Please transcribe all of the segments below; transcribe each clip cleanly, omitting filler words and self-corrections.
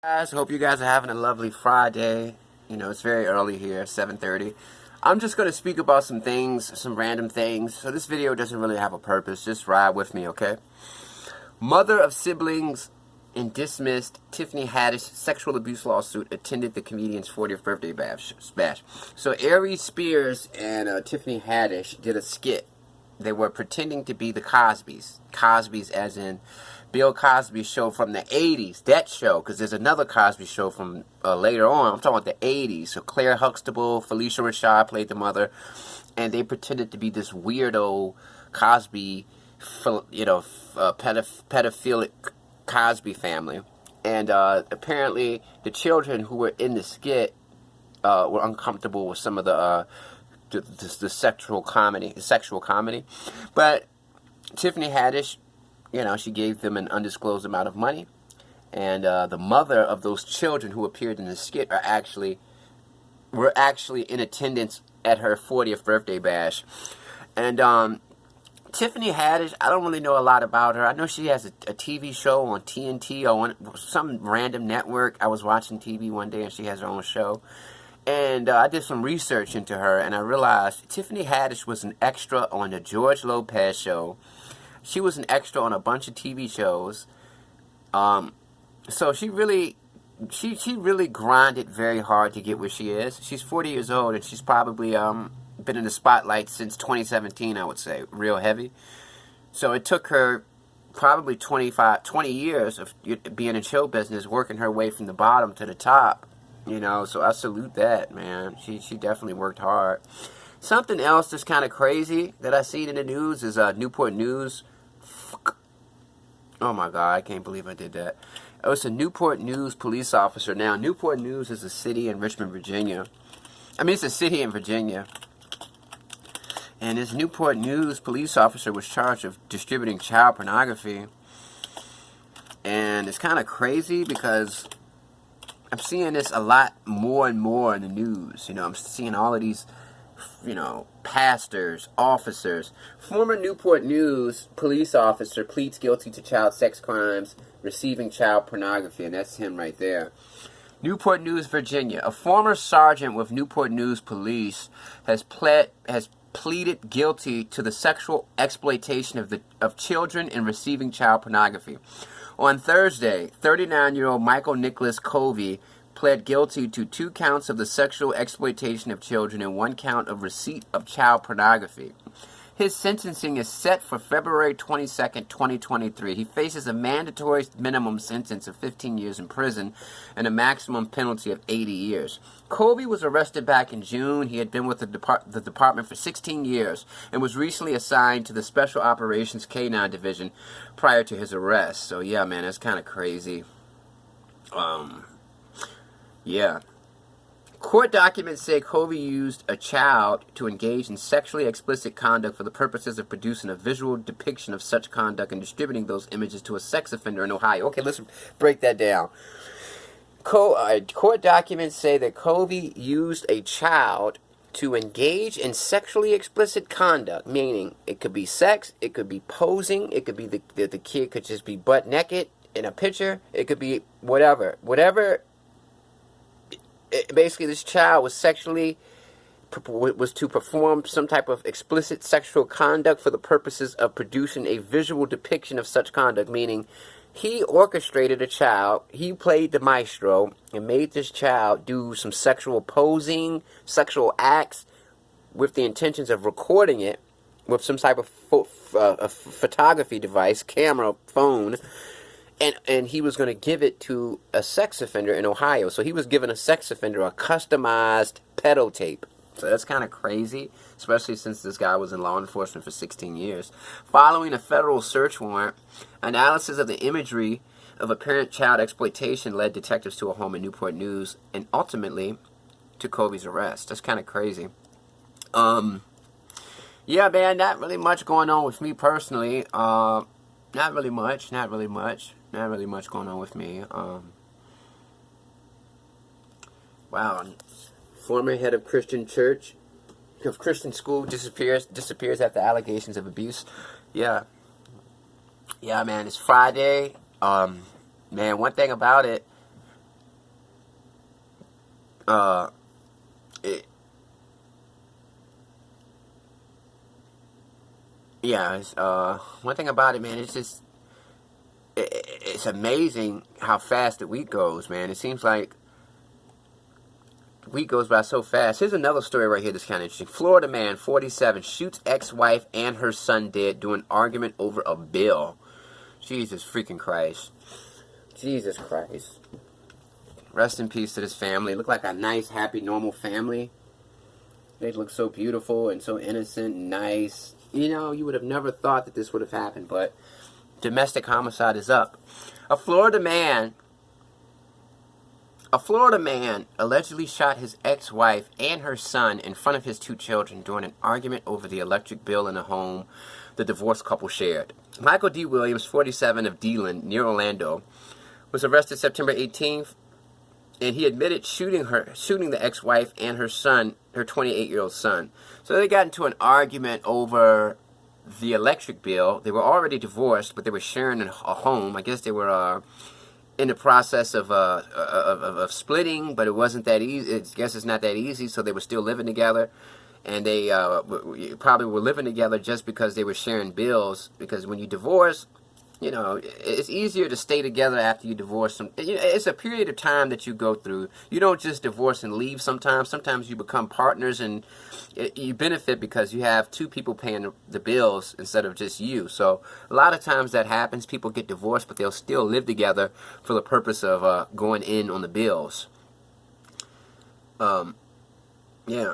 Guys, hope you guys are having a lovely Friday. You know, it's very early here, 7:30. I'm just going to speak about some things, some random things. So this video doesn't really have a purpose. Just ride with me, okay? Mother of siblings in dismissed Tiffany Haddix sexual abuse lawsuit attended the comedian's 40th birthday bash. So Aries Spears and Tiffany Haddix did a skit. They were pretending to be the Cosbys. Cosbys as in Bill Cosby show from the 80s. That show, because there's another Cosby show from later on. I'm talking about the 80s. So Claire Huxtable, Felicia Rashad played the mother. And they pretended to be this weirdo Cosby, pedophilic Cosby family. And apparently the children who were in the skit were uncomfortable with some of the sexual comedy. But Tiffany Haddish, you know, she gave them an undisclosed amount of money. And the mother of those children who appeared in the skit were actually in attendance at her 40th birthday bash. And Tiffany Haddish, I don't really know a lot about her. I know she has a TV show on TNT or on some random network. I was watching TV one day and she has her own show. And I did some research into her and I realized Tiffany Haddish was an extra on the George Lopez show. She was an extra on a bunch of TV shows. So she really grinded very hard to get where she is. She's 40 years old and she's probably been in the spotlight since 2017, I would say, real heavy. So it took her probably 20 years of being in show business, working her way from the bottom to the top. You know, so I salute that, man. She definitely worked hard. Something else that's kind of crazy that I seen in the news is Newport News. Oh my God, I can't believe I did that. It was a Newport News police officer. Now, Newport News is a city in Richmond, Virginia. I mean, it's a city in Virginia. And this Newport News police officer was charged of distributing child pornography. And it's kind of crazy because I'm seeing this a lot more and more in the news. You know, I'm seeing all of these, you know, pastors, officers. Former Newport News police officer pleads guilty to child sex crimes, receiving child pornography, and that's him right there. Newport News, Virginia. A former sergeant with Newport News Police has pleaded guilty to the sexual exploitation of children and receiving child pornography. On Thursday, 39-year-old Michael Nicholas Covey pled guilty to 2 counts of the sexual exploitation of children and 1 count of receipt of child pornography. His sentencing is set for February 22nd, 2023. He faces a mandatory minimum sentence of 15 years in prison and a maximum penalty of 80 years. Covey was arrested back in June. He had been with the department for 16 years and was recently assigned to the Special Operations K-9 Division prior to his arrest. So yeah, man, that's kind of crazy. Yeah. Court documents say Covey used a child to engage in sexually explicit conduct for the purposes of producing a visual depiction of such conduct and distributing those images to a sex offender in Ohio. Okay, let's break that down. Court documents say that Covey used a child to engage in sexually explicit conduct, meaning it could be sex, it could be posing, it could be the kid could just be butt naked in a picture, it could be whatever. Basically, this child was to perform some type of explicit sexual conduct for the purposes of producing a visual depiction of such conduct, meaning he orchestrated a child, he played the maestro, and made this child do some sexual posing, sexual acts, with the intentions of recording it with some type of photography device, camera, phone, and he was going to give it to a sex offender in Ohio. So he was giving a sex offender a customized pedo tape. So that's kind of crazy, especially since this guy was in law enforcement for 16 years. Following a federal search warrant, analysis of the imagery of apparent child exploitation led detectives to a home in Newport News and ultimately to Covey's arrest. That's kind of crazy. Yeah, man, not really much going on with me personally. Not really much going on with me. Wow. Former head of Christian school disappears after allegations of abuse. Yeah, man, it's Friday. Man, one thing about it, it, yeah, it's, one thing about it, man, it's just, it's amazing how fast the week goes, man. It seems like the week goes by so fast. Here's another story right here that's kind of interesting. Florida man, 47, shoots ex-wife and her son dead during argument over a bill. Jesus freaking Christ. Jesus Christ. Rest in peace to this family. It looked like a nice, happy, normal family. They look so beautiful and so innocent and nice. You know, you would have never thought that this would have happened, but domestic homicide is up. A Florida man allegedly shot his ex-wife and her son in front of his 2 children during an argument over the electric bill in a home the divorced couple shared. Michael D. Williams, 47, of Deland, near Orlando, was arrested September 18th, and he admitted shooting the ex-wife and her son, her 28-year-old son. So they got into an argument over the electric bill. They were already divorced, but they were sharing a home. I guess they were in the process of splitting, but it wasn't that easy. I guess it's not that easy, so they were still living together. And they probably were living together just because they were sharing bills, because when you divorce, you know, it's easier to stay together after you divorce. You know, it's a period of time that you go through. You don't just divorce and leave sometimes. Sometimes you become partners, and you benefit because you have 2 people paying the bills instead of just you. So a lot of times that happens. People get divorced, but they'll still live together for the purpose of going in on the bills. Yeah.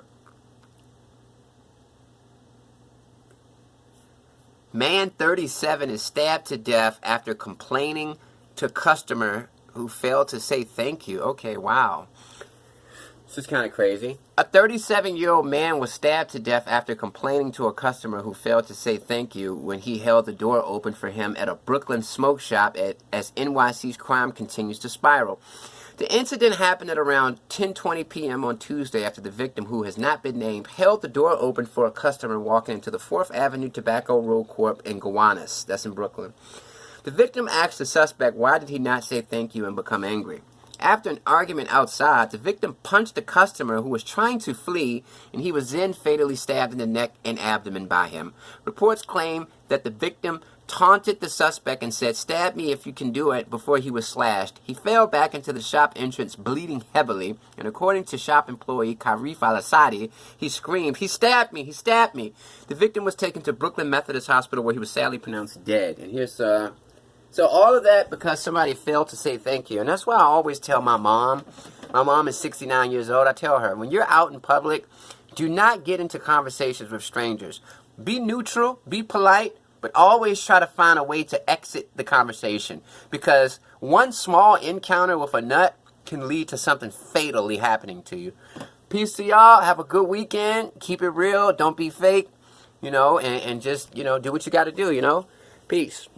Man 37 is stabbed to death after complaining to customer who failed to say thank you. Okay, wow. This is kind of crazy. A 37-year-old man was stabbed to death after complaining to a customer who failed to say thank you when he held the door open for him at a Brooklyn smoke shop as NYC's crime continues to spiral. The incident happened at around 10:20 p.m. on Tuesday after the victim, who has not been named, held the door open for a customer walking into the 4th Avenue Tobacco Roll Corp in Gowanus. That's in Brooklyn. The victim asked the suspect why did he not say thank you and become angry. After an argument outside, the victim punched the customer who was trying to flee, and he was then fatally stabbed in the neck and abdomen by him. Reports claim that the victim taunted the suspect and said, "Stab me if you can do it," before he was slashed. He fell back into the shop entrance bleeding heavily, and according to shop employee Karif Al-Assadi, he screamed, "He stabbed me! He stabbed me!" The victim was taken to Brooklyn Methodist Hospital, where he was sadly pronounced dead. And here's so all of that because somebody failed to say thank you. And that's why I always tell my mom is 69 years old, I tell her, when you're out in public, do not get into conversations with strangers. Be neutral, be polite, but always try to find a way to exit the conversation, because one small encounter with a nut can lead to something fatally happening to you. Peace to y'all. Have a good weekend. Keep it real. Don't be fake, and just, do what you got to do, Peace.